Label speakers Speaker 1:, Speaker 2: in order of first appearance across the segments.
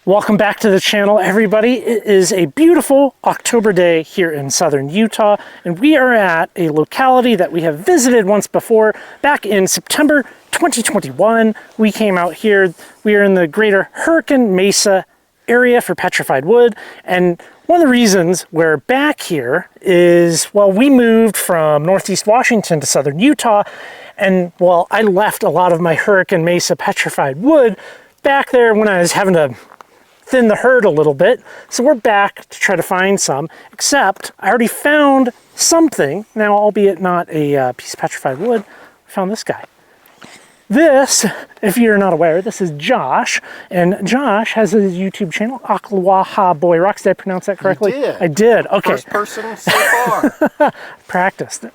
Speaker 1: Welcome back to the channel, everybody. It is a beautiful October day here in southern Utah, and we are at a locality that we have visited once before. Back in September 2021, we came out here. We are in the greater Hurricane Mesa area for petrified wood, and one of the reasons we're back here is, well, we moved from Northeast Washington to southern Utah, and, well, I left a lot of my Hurricane Mesa petrified wood back there when I was having to thin the herd a little bit. So we're back to try to find some, except I already found something. Now, albeit not a piece of petrified wood, I found this guy. This, if you're not aware, this is Josh, and Josh has a YouTube channel, Aklawaha Boy Rocks. Did I pronounce that correctly?
Speaker 2: You did.
Speaker 1: I did. Okay.
Speaker 2: First person so far.
Speaker 1: Practiced.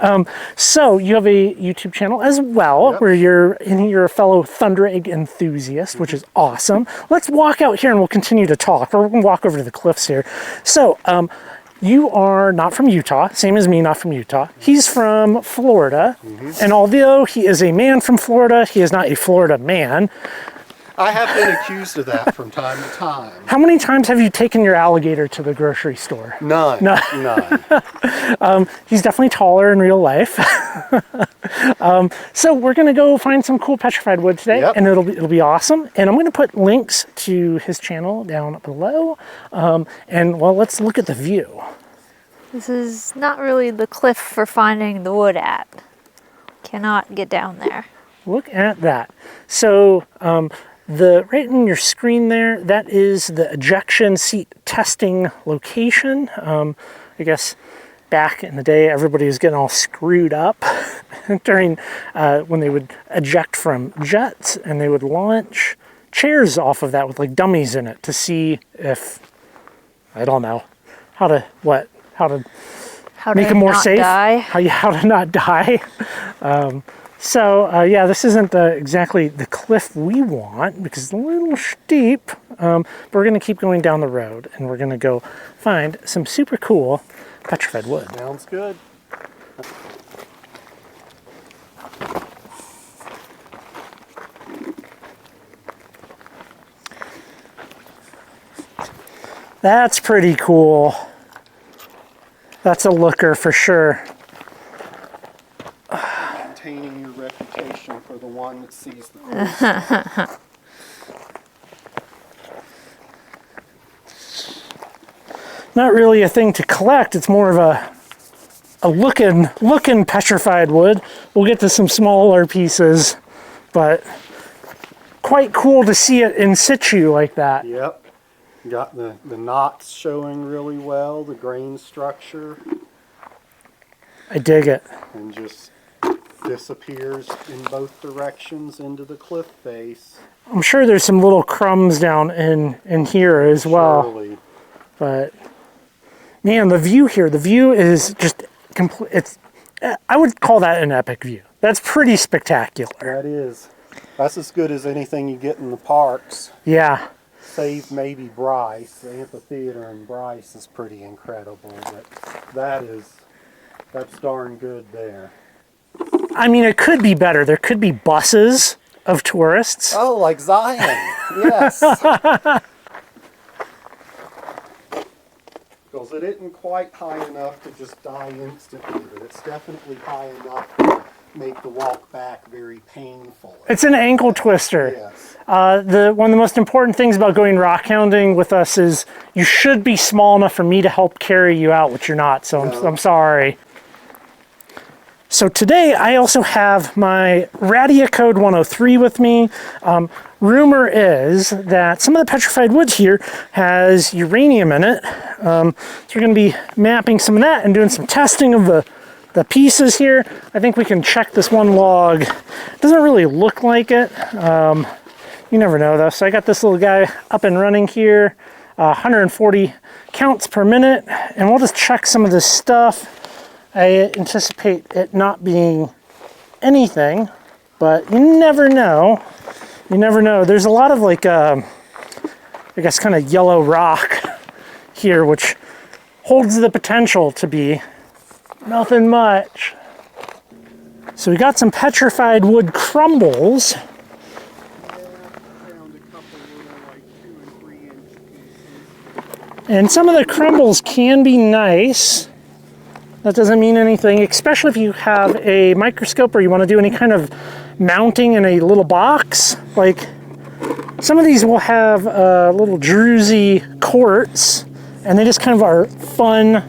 Speaker 1: So you have a YouTube channel as well, where you're a fellow Thunder Egg enthusiast, which is awesome. Let's walk out here and we'll continue to talk. We're going to walk over to the cliffs here. So, you are not from Utah, same as me, not from Utah. He's from Florida, and although he is a man from Florida, he is not a Florida man.
Speaker 2: I have been accused of that from time to time.
Speaker 1: How many times have you taken your alligator to the grocery store?
Speaker 2: None.
Speaker 1: None. He's definitely taller in real life. So we're gonna go find some cool petrified wood today, and it'll be awesome. And I'm gonna put links to his channel down below. And well, let's look at the view.
Speaker 3: This is not really the cliff for finding the wood at. Cannot get down there.
Speaker 1: Look at that. So right in your screen there, that is the ejection seat testing location. I guess back in the day, everybody was getting all screwed up during when they would eject from jets, and they would launch chairs off of that with like dummies in it to see if, I don't know, how to make them more safe. How to not die. So yeah, this isn't exactly the cliff we want because it's a little steep, but we're going to keep going down the road and we're going to go find some super cool petrified wood.
Speaker 2: Sounds good.
Speaker 1: That's pretty cool. That's a looker for sure.
Speaker 2: Maintaining your reputation for the one that sees the coolest.
Speaker 1: Not really a thing to collect. It's more of a looking petrified wood. We'll get to some smaller pieces, but quite cool to see it in situ like that.
Speaker 2: Yep. Got the knots showing really well, the grain structure.
Speaker 1: I dig it.
Speaker 2: And just disappears in both directions into the cliff face.
Speaker 1: I'm sure there's some little crumbs down in here as well.
Speaker 2: Surely.
Speaker 1: But man, the view here, the view is just complete. I would call that an epic view. That's pretty spectacular.
Speaker 2: That is. That's as good as anything you get in the parks.
Speaker 1: Yeah.
Speaker 2: Save maybe Bryce. The amphitheater in Bryce is pretty incredible, but that's darn good there.
Speaker 1: I mean, it could be better. There could be buses of tourists.
Speaker 2: Oh, like Zion. Yes. Because it isn't quite high enough to just die instantly, but it's definitely high enough to make the walk back very painful.
Speaker 1: It's an ankle twister.
Speaker 2: Yes.
Speaker 1: One of the most important things about going rockhounding with us is you should be small enough for me to help carry you out, which you're not, so I'm sorry. So today I also have my Radia Code 103 with me. Rumor is that some of the petrified wood here has uranium in it. So we're going to be mapping some of that and doing some testing of the pieces here. I think we can check this one log. It doesn't really look like it. You never know though. So I got this little guy up and running here, 140 counts per minute, and we'll just check some of this stuff. I anticipate it not being anything, but you never know. You never know. There's a lot of like, I guess kind of yellow rock here, which holds the potential to be nothing much. So we got some petrified wood crumbles.
Speaker 2: Yeah, I found a couple little like 2 and 3 inch
Speaker 1: And some of the crumbles can be nice. That doesn't mean anything, especially if you have a microscope or you want to do any kind of mounting in a little box. Like, some of these will have little druzy quartz, and they just kind of are fun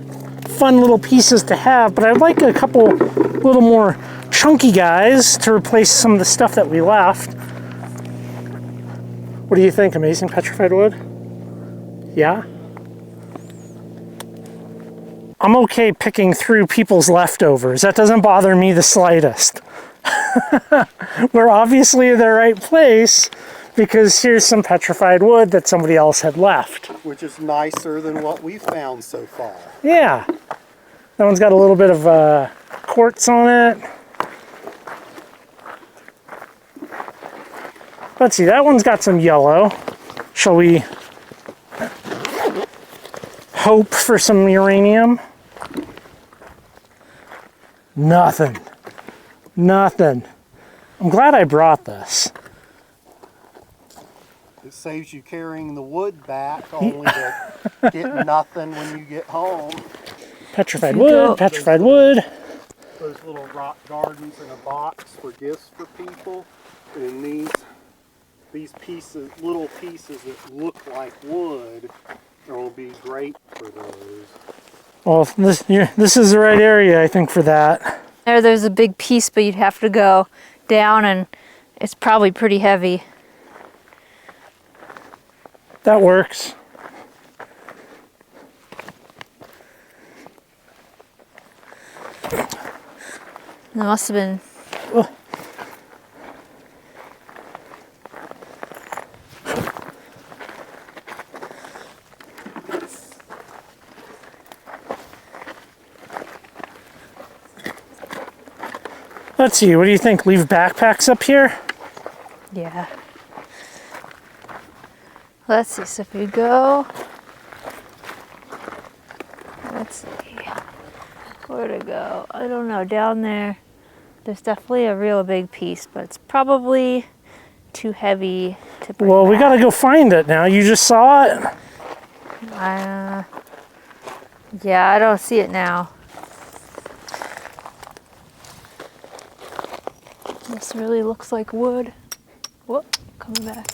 Speaker 1: little pieces to have, but I'd like a couple little more chunky guys to replace some of the stuff that we left. What do you think? Amazing petrified wood? Yeah? I'm okay picking through people's leftovers. That doesn't bother me the slightest. We're obviously in the right place because here's some petrified wood that somebody else had left.
Speaker 2: Which is nicer than what we found so far.
Speaker 1: Yeah. That one's got a little bit of quartz on it. Let's see, that one's got some yellow. Shall we hope for some uranium? Nothing. Nothing. I'm glad I brought this.
Speaker 2: It saves you carrying the wood back, only to get nothing when you get home.
Speaker 1: Petrified wood, petrified wood.
Speaker 2: Those little rock gardens in a box for gifts for people. And these pieces, little pieces that look like wood, will be great for those.
Speaker 1: Well, this is the right area, I think, for that.
Speaker 3: There's a big piece, but you'd have to go down, and it's probably pretty heavy.
Speaker 1: That works.
Speaker 3: It must have been.
Speaker 1: Oh. Let's see, what do you think? Leave backpacks up here?
Speaker 3: Yeah. Let's see, so if you go, let's see, where to go? I don't know, down there, there's definitely a real big piece, but it's probably too heavy to bring
Speaker 1: Well, we
Speaker 3: back.
Speaker 1: gotta go find it now. You just saw it?
Speaker 3: Yeah, I don't see it now. This really looks like wood. Whoop, coming back.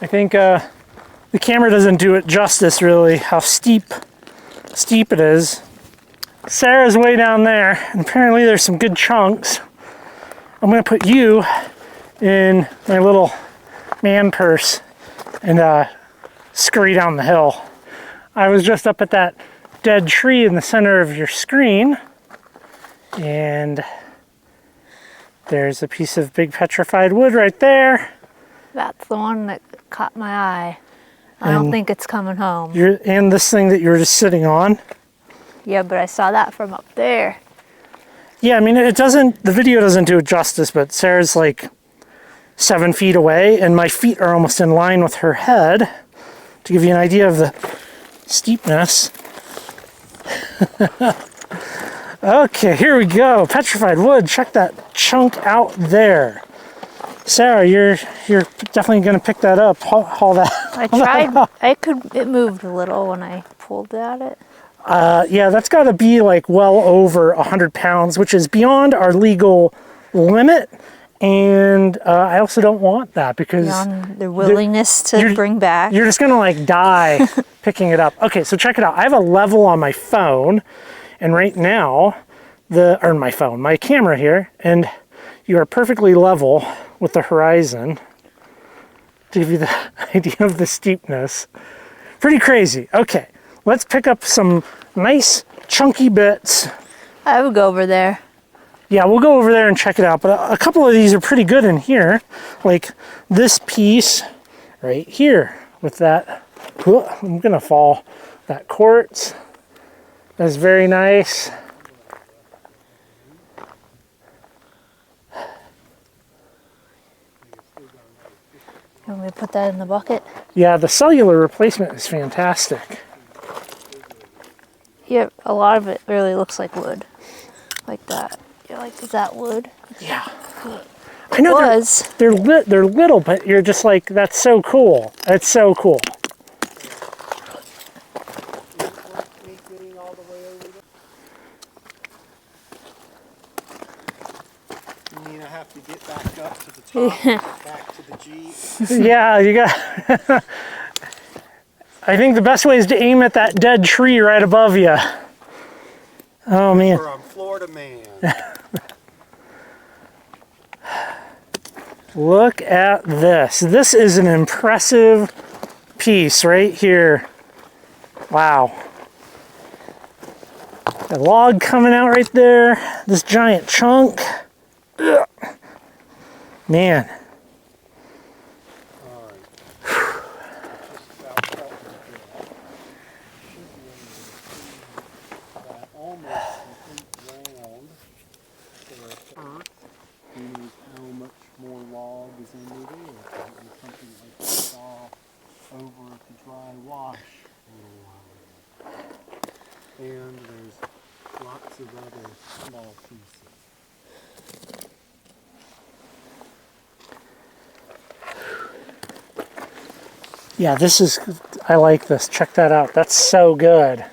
Speaker 1: I think the camera doesn't do it justice, really, how steep it is. Sarah's way down there, and apparently there's some good chunks. I'm gonna put you in my little man purse and scurry down the hill. I was just up at that dead tree in the center of your screen, and there's a piece of big petrified wood right there.
Speaker 3: That's the one that caught my eye. I don't think it's coming home.
Speaker 1: And this thing that you were just sitting on.
Speaker 3: Yeah, but I saw that from up there.
Speaker 1: Yeah, I mean, the video doesn't do it justice, but Sarah's like 7 feet away, and my feet are almost in line with her head, to give you an idea of the steepness. Okay, here we go. Petrified wood. Check that chunk out there. Sarah, you're definitely going to pick that up. Haul that.
Speaker 3: I tried. It moved a little when I pulled at it.
Speaker 1: Yeah, that's got to be like well over 100 pounds, which is beyond our legal limit. And I also don't want that because
Speaker 3: Beyond their willingness to bring back.
Speaker 1: You're just going to like die picking it up. Okay, so check it out. I have a level on my phone, and right now, my camera here, and you are perfectly level with the horizon to give you the idea of the steepness. Pretty crazy. Okay, let's pick up some nice chunky bits.
Speaker 3: I would go over there.
Speaker 1: Yeah, we'll go over there and check it out, but a couple of these are pretty good in here. Like this piece right here with that, I'm gonna fall, that quartz. That's very nice.
Speaker 3: You want me to put that in the bucket?
Speaker 1: Yeah, the cellular replacement is fantastic.
Speaker 3: Yeah, a lot of it really looks like wood. Like that. You're like, is that wood?
Speaker 1: Yeah. I know
Speaker 3: Was.
Speaker 1: they're little, but you're just like, that's so cool. It's so cool.
Speaker 2: You mean I have to get back up to the top, back to the Jeep?
Speaker 1: Yeah, you got. I think the best way is to aim at that dead tree right above you. Oh man.
Speaker 2: I'm Florida man.
Speaker 1: Look at this. This is an impressive piece right here. Wow. A log coming out right there. This giant chunk. Ugh. Man.
Speaker 2: Over at the dry wash a little while ago. And there's lots of other small pieces.
Speaker 1: Yeah, this is, I like this. Check that out. That's so good.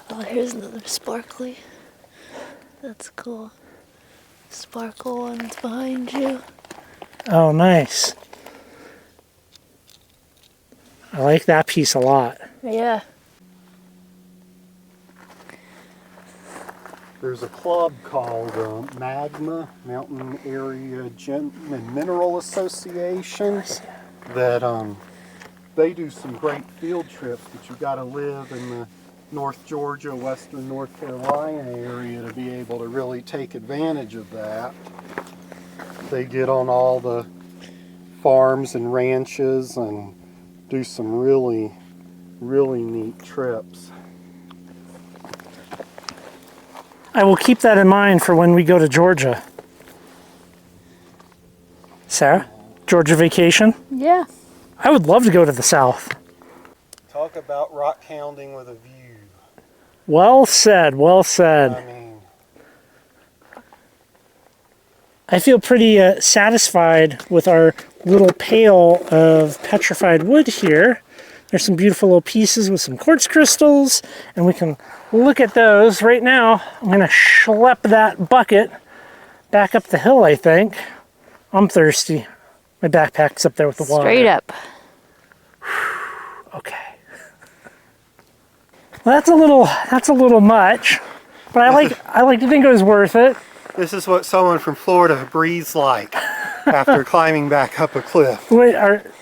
Speaker 3: Oh, here's another sparkly. That's cool. Sparkle ones behind you.
Speaker 1: Oh, nice. I like that piece a lot.
Speaker 3: Yeah.
Speaker 2: There's a club called Magma, Mountain Area Gem and Mineral Association, that they do some great field trips, but you got to live in the North Georgia, Western North Carolina area to be able to really take advantage of that. They get on all the farms and ranches and do some really, really neat trips.
Speaker 1: I will keep that in mind for when we go to Georgia. Sarah, Georgia vacation?
Speaker 3: Yeah.
Speaker 1: I would love to go to the South.
Speaker 2: Talk about rockhounding with a view.
Speaker 1: Well said, well said.
Speaker 2: I mean,
Speaker 1: I feel pretty satisfied with our little pail of petrified wood here. There's some beautiful little pieces with some quartz crystals, and we can look at those. Right now, I'm gonna schlep that bucket back up the hill, I think. I'm thirsty. My backpack's up there with the water.
Speaker 3: Straight up.
Speaker 1: Okay. Well, that's a little much, but I like to think it was worth it.
Speaker 2: this is what someone from Florida breathes like after climbing back up a cliff.
Speaker 1: Wait,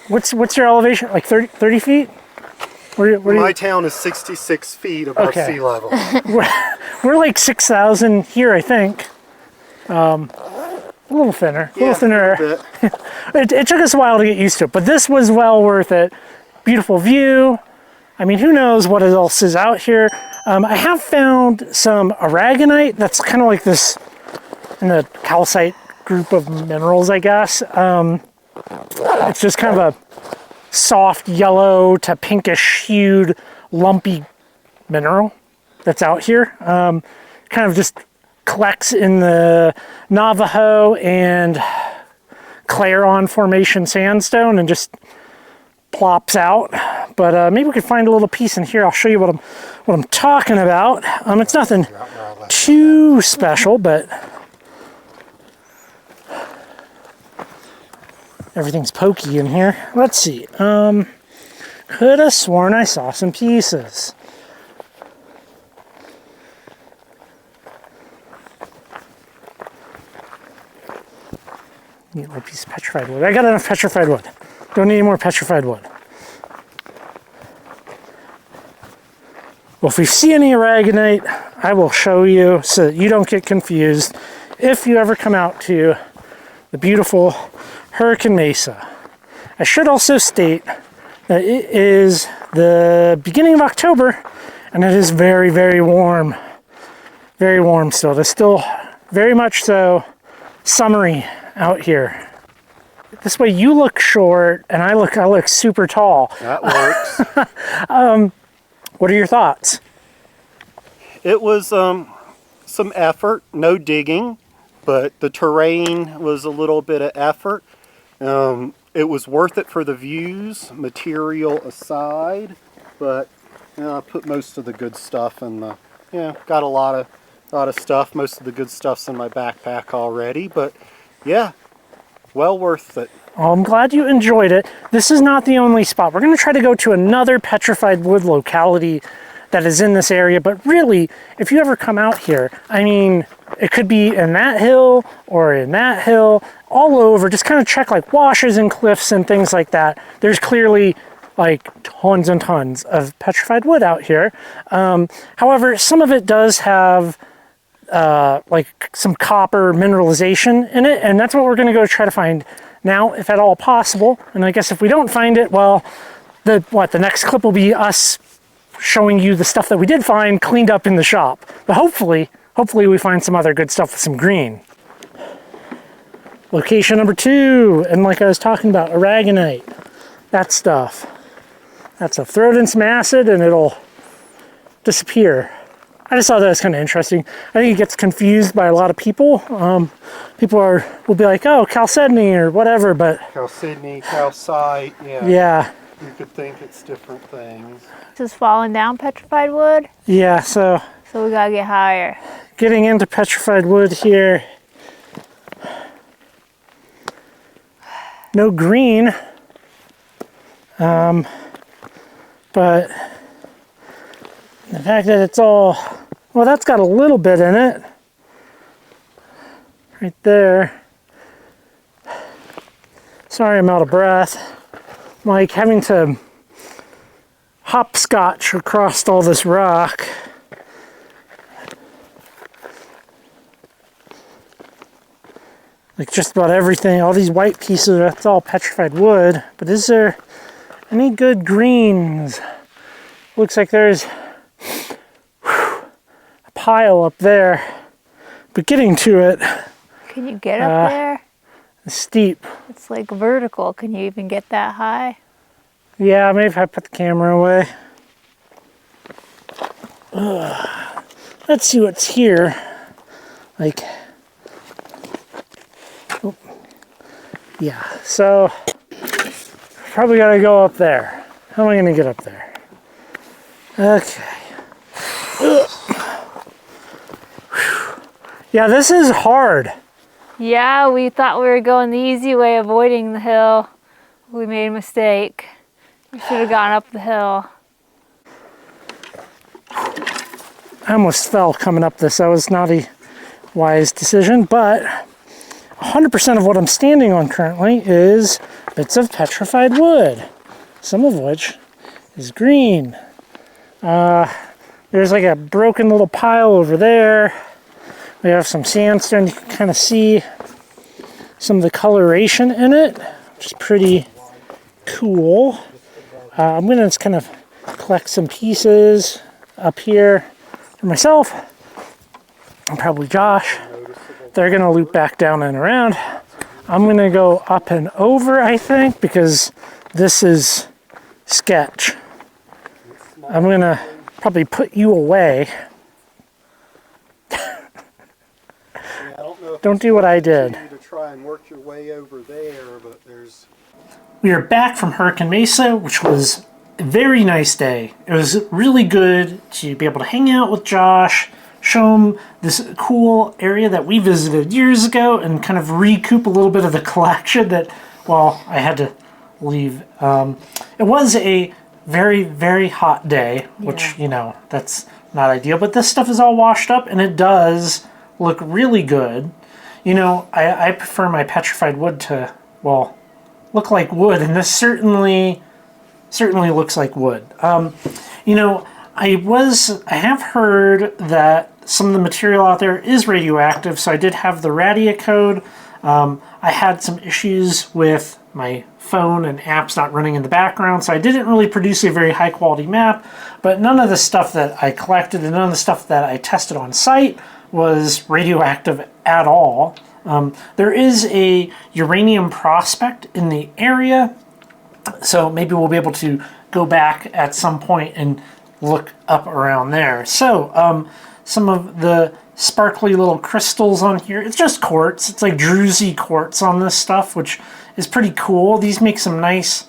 Speaker 1: what's your elevation? Like 30 feet?
Speaker 2: My town is 66 feet above sea level.
Speaker 1: We're like 6,000 here, I think. A little thinner.
Speaker 2: Yeah,
Speaker 1: thinner.
Speaker 2: a bit.
Speaker 1: It took us a while to get used to it, but this was well worth it. Beautiful view. I mean, who knows what else is out here. I have found some aragonite that's kind of like this in the calcite group of minerals, I guess. It's just kind of a soft yellow to pinkish hued lumpy mineral that's out here. Kind of just collects in the Navajo and Clarion Formation sandstone and just plops out. But maybe we could find a little piece in here. I'll show you what I'm talking about. It's nothing too special, but everything's pokey in here. Let's see. Could have sworn I saw some pieces. Need a little piece of petrified wood. I got enough petrified wood. Don't need any more petrified wood. Well, if we see any aragonite, I will show you so that you don't get confused if you ever come out to the beautiful Hurricane Mesa. I should also state that it is the beginning of October and it is very, very warm. Very warm still. It's still very much so summery out here. This way you look short and I look super tall.
Speaker 2: That works.
Speaker 1: What are your thoughts?
Speaker 2: It was some effort, no digging, but the terrain was a little bit of effort. It was worth it for the views, material aside, but I put most of the good stuff in the, got a lot of stuff. Most of the good stuff's in my backpack already, but yeah, well worth it.
Speaker 1: Well, I'm glad you enjoyed it. This is not the only spot. We're going to try to go to another petrified wood locality that is in this area, but really, if you ever come out here, I mean, it could be in that hill or in that hill, all over. Just kind of check like washes and cliffs and things like that. There's clearly like tons and tons of petrified wood out here. However, some of it does have like some copper mineralization in it, and that's what we're going to go try to find now, if at all possible. And I guess if we don't find it, well, the next clip will be us showing you the stuff that we did find cleaned up in the shop. But hopefully we find some other good stuff with some green. Location number 2, and like I was talking about, aragonite. That stuff. That stuff. Throw it in some acid and it'll disappear. I just thought that was kind of interesting. I think it gets confused by a lot of people. People will be like, oh, chalcedony or whatever, but...
Speaker 2: Chalcedony, calcite, yeah.
Speaker 1: Yeah.
Speaker 2: You could think it's different things.
Speaker 3: This is falling down petrified wood,
Speaker 1: Yeah, so
Speaker 3: so we gotta get higher.
Speaker 1: getting into petrified wood here. No green. But the fact that it's all, well, that's got a little bit in it. Right there. Sorry, I'm out of breath. I'm like having to hopscotch across all this rock. Like just about everything, all these white pieces, that's all petrified wood. But is there any good greens? Looks like there's a pile up there. But getting to it
Speaker 3: Can you get up there?
Speaker 1: is steep.
Speaker 3: It's like vertical. Can you even get that high?
Speaker 1: Yeah, maybe if I put the camera away. Let's see what's here. Like, oh, yeah, so probably gotta go up there. How am I gonna get up there? Okay. Yeah, this is hard.
Speaker 3: Yeah, we thought we were going the easy way, avoiding the hill. We made a mistake. We should have gone up the hill.
Speaker 1: I almost fell coming up this. That was not a wise decision, but 100% of what I'm standing on currently is bits of petrified wood, some of which is green. There's like a broken little pile over there. We have some sandstone. You can kind of see some of the coloration in it, which is pretty cool. I'm gonna just kind of collect some pieces up here for myself, and probably Josh. They're gonna loop back down and around. I'm gonna go up and over, I think, because this is sketch. I'm gonna probably put you away. Don't do what I did.
Speaker 2: To try and work your way over there, but there's...
Speaker 1: We are back from Hurricane Mesa, which was a very nice day. It was really good to be able to hang out with Josh, show him this cool area that we visited years ago, and kind of recoup a little bit of the collection that, well, I had to leave. It was a very, very hot day, which, you know, that's not ideal, but this stuff is all washed up, and it does look really good. You know, I prefer my petrified wood to, well, look like wood, and this certainly looks like wood. You know, I have heard that some of the material out there is radioactive, so I did have the Radia code. I had some issues with my phone and apps not running in the background, so I didn't really produce a very high quality map, but none of the stuff that I collected and none of the stuff that I tested on site was radioactive at all. There is a uranium prospect in the area, so maybe we'll be able to go back at some point and look up around there. So some of the sparkly little crystals on here, it's just quartz. It's like druzy quartz on this stuff, which is pretty cool. These make some nice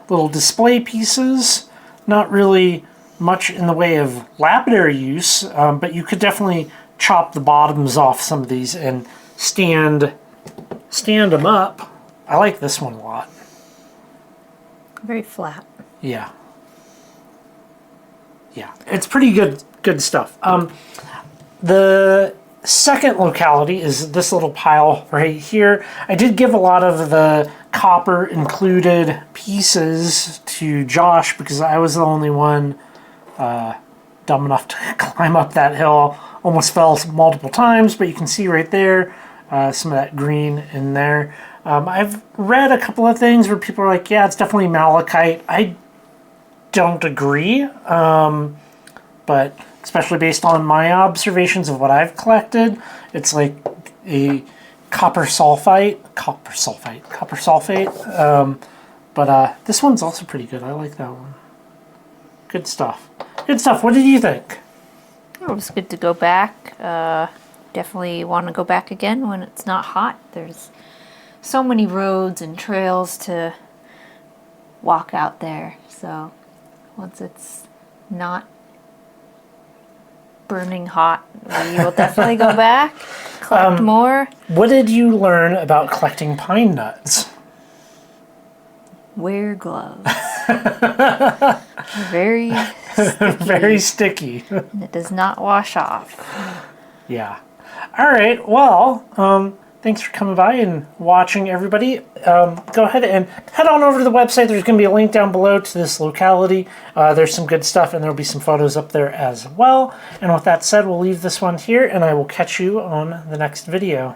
Speaker 1: little display pieces. Not really much in the way of lapidary use, but you could definitely chop the bottoms off some of these and stand them up. I like this one a lot.
Speaker 3: Very flat.
Speaker 1: Yeah. Yeah, it's pretty good stuff. The second locality is this little pile right here. I did give a lot of the copper included pieces to Josh because I was the only one dumb enough to climb up that hill. Almost fell multiple times, but you can see right there some of that green in there. I've read a couple of things where people are like, yeah, it's definitely malachite. I don't agree, but especially based on my observations of what I've collected, it's like a copper sulfate. But this one's also pretty good. I like that one. Good stuff. Good stuff. What did you think?
Speaker 3: It was good to go back. Definitely want to go back again when it's not hot. There's so many roads and trails to walk out there. So once it's not burning hot, we will definitely go back, collect more.
Speaker 1: What did you learn about collecting pine nuts?
Speaker 3: Wear gloves. Very sticky.
Speaker 1: Very sticky.
Speaker 3: And it does not wash off.
Speaker 1: Yeah. All right. Well, thanks for coming by and watching, everybody. Go ahead and head on over to the website. There's going to be a link down below to this locality. There's some good stuff, and there'll be some photos up there as well. And with that said, we'll leave this one here, and I will catch you on the next video.